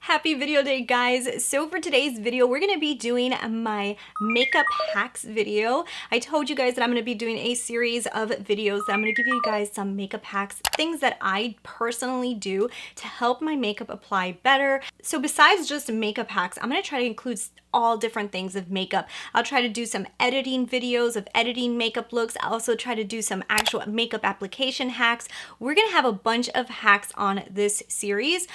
Happy video day, guys. So for today's video, we're gonna be doing my makeup hacks video. I told you guys that I'm gonna be doing a series of videos that I'm gonna give you guys some makeup hacks, things that I personally do to help my makeup apply better. So besides just makeup hacks, I'm gonna try to include all different things of makeup. I'll try to do some editing videos of editing makeup looks. I'll also try to do some actual makeup application hacks. We're gonna have a bunch of hacks on this series.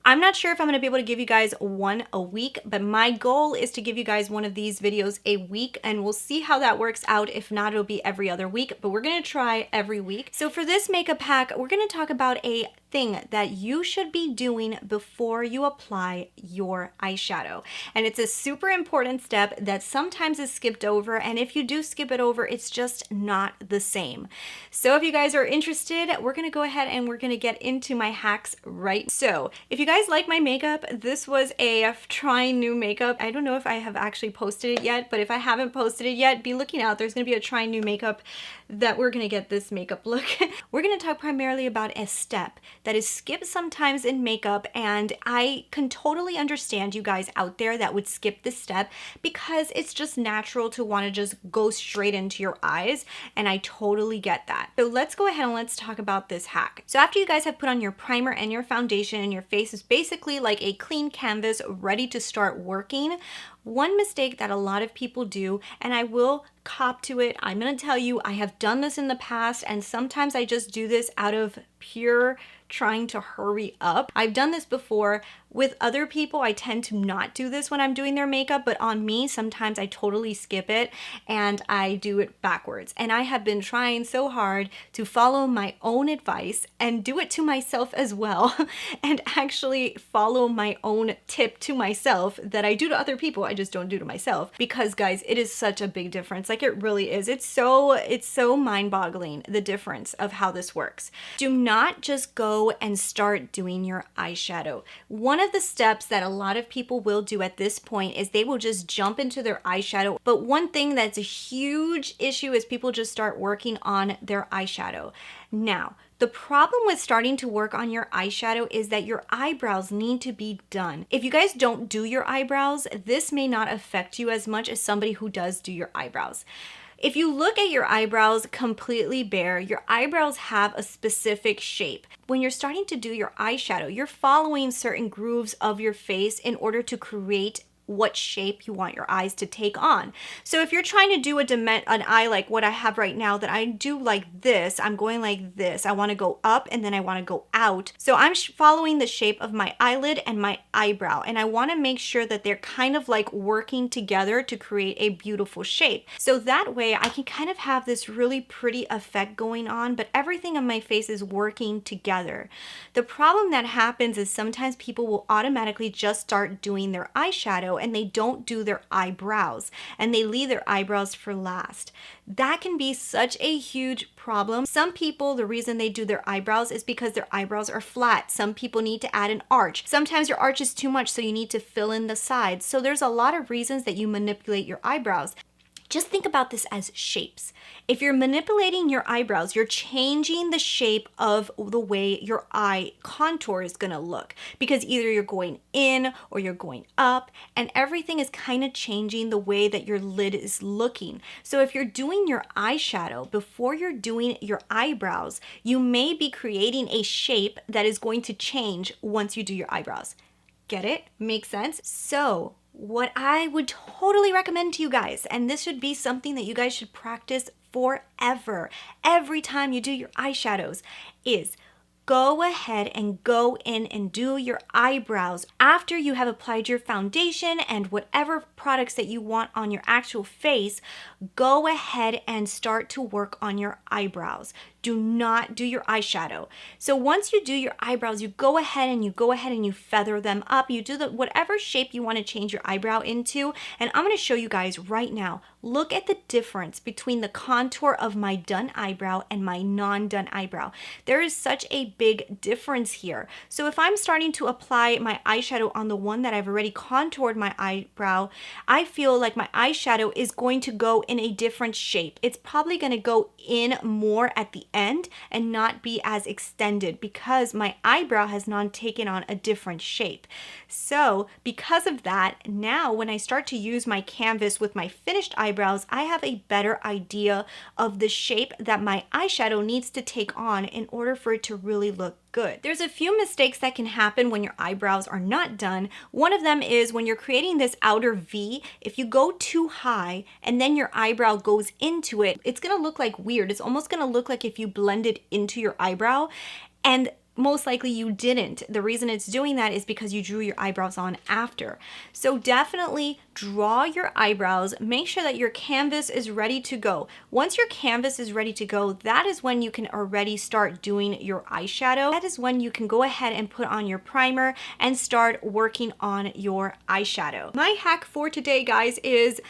I'm not sure if I'm going to be able to give you guys one a week, but my goal is to give you guys one of these videos a week, and we'll see how that works out. If not, it'll be every other week, but we're going to try every week. So for this makeup hack, we're going to talk about a thing that you should be doing before you apply your eyeshadow. And it's a super important step that sometimes is skipped over, and if you do skip it over, it's just not the same. So if you guys are interested, we're going to go ahead and we're going to get into my hacks right. So if you guys like my makeup, this was a trying new makeup. I don't know if I have actually posted it yet, but if I haven't posted it yet, be looking out. There's going to be a trying new makeup that we're going to get this makeup look. We're going to talk primarily about a step that is skipped sometimes in makeup, and I can totally understand you guys out there that would skip this step because it's just natural to want to just go straight into your eyes, and I totally get that. So let's go ahead and let's talk about this hack. So after you guys have put on your primer and your foundation and your face is basically like a clean canvas ready to start working, one mistake that a lot of people do, and I will cop to it, I'm going to tell you, I have done this in the past, and sometimes I just do this out of pure trying to hurry up. I've done this before with other people. I tend to not do this when I'm doing their makeup, but on me, sometimes I totally skip it and I do it backwards. And I have been trying so hard to follow my own advice and do it to myself as well, and actually follow my own tip to myself that I do to other people. I just don't do to myself, because guys, it is such a big difference. Like, it really is. It's so mind-boggling, the difference of how this works. Do not just go and start doing your eyeshadow. One of the steps that a lot of people will do at this point is they will just jump into their eyeshadow. But one thing that's a huge issue is people just start working on their eyeshadow. Now, the problem with starting to work on your eyeshadow is that your eyebrows need to be done. If you guys don't do your eyebrows, this may not affect you as much as somebody who does do your eyebrows. If you look at your eyebrows completely bare, your eyebrows have a specific shape. When you're starting to do your eyeshadow, you're following certain grooves of your face in order to create what shape you want your eyes to take on. So if you're trying to do an eye like what I have right now, that I do like this, I'm going like this. I want to go up and then I want to go out. So I'm following the shape of my eyelid and my eyebrow, and I want to make sure that they're kind of like working together to create a beautiful shape. So that way I can kind of have this really pretty effect going on, but everything on my face is working together. The problem that happens is sometimes people will automatically just start doing their eyeshadow and they don't do their eyebrows, and they leave their eyebrows for last. That can be such a huge problem. Some people, the reason they do their eyebrows is because their eyebrows are flat. Some people need to add an arch. Sometimes your arch is too much, so you need to fill in the sides. So there's a lot of reasons that you manipulate your eyebrows. Just think about this as shapes. If you're manipulating your eyebrows, you're changing the shape of the way your eye contour is gonna look, because either you're going in or you're going up, and everything is kind of changing the way that your lid is looking. So if you're doing your eyeshadow before you're doing your eyebrows, you may be creating a shape that is going to change once you do your eyebrows. Get it? Make sense? So what I would totally recommend to you guys, and this should be something that you guys should practice forever, every time you do your eyeshadows, is go ahead and go in and do your eyebrows after you have applied your foundation and whatever products that you want on your actual face. Go ahead and start to work on your eyebrows. Do not do your eyeshadow. So once you do your eyebrows, you go ahead and you feather them up. You do whatever shape you want to change your eyebrow into, and I'm going to show you guys right now. Look at the difference between the contour of my done eyebrow and my non-done eyebrow. There is such a big difference here. So if I'm starting to apply my eyeshadow on the one that I've already contoured my eyebrow, I feel like my eyeshadow is going to go in a different shape. It's probably going to go in more at the end and not be as extended because my eyebrow has not taken on a different shape. So because of that, now when I start to use my canvas with my finished eyebrows, I have a better idea of the shape that my eyeshadow needs to take on in order for it to really look good. There's a few mistakes that can happen when your eyebrows are not done. One of them is when you're creating this outer V, if you go too high and then your eyebrow goes into it, it's gonna look like weird. It's almost gonna look like if you blended into your eyebrow, and most likely you didn't. The reason it's doing that is because you drew your eyebrows on after. So definitely draw your eyebrows. Make sure that your canvas is ready to go. Once your canvas is ready to go, that is when you can already start doing your eyeshadow. That is when you can go ahead and put on your primer and start working on your eyeshadow. My hack for today, guys, is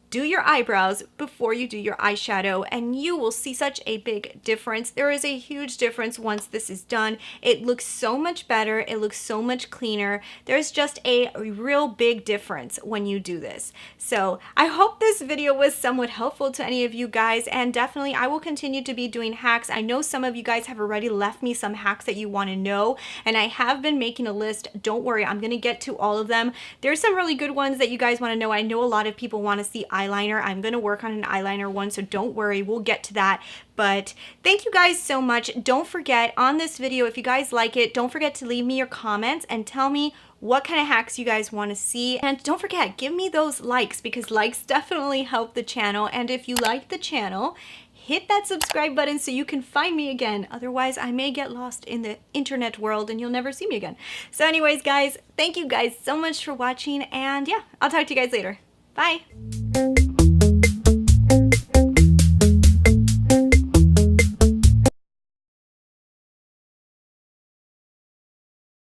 do your eyebrows before you do your eyeshadow, and you will see such a big difference. There is a huge difference once this is done. It looks so much better. It looks so much cleaner. There's just a real big difference when you do this. So I hope this video was somewhat helpful to any of you guys, and definitely I will continue to be doing hacks. I know some of you guys have already left me some hacks that you want to know, and I have been making a list. Don't worry, I'm going to get to all of them. There's some really good ones that you guys want to know. I know a lot of people want to see eyeliner. I'm going to work on an eyeliner one, so don't worry, we'll get to that. But thank you guys so much. Don't forget, on this video, if you guys like it, don't forget to leave me your comments and tell me what kind of hacks you guys want to see. And don't forget, give me those likes, because likes definitely help the channel. And if you like the channel, hit that subscribe button so you can find me again. Otherwise, I may get lost in the internet world and you'll never see me again. So anyways, guys, thank you guys so much for watching, and yeah, I'll talk to you guys later. Bye.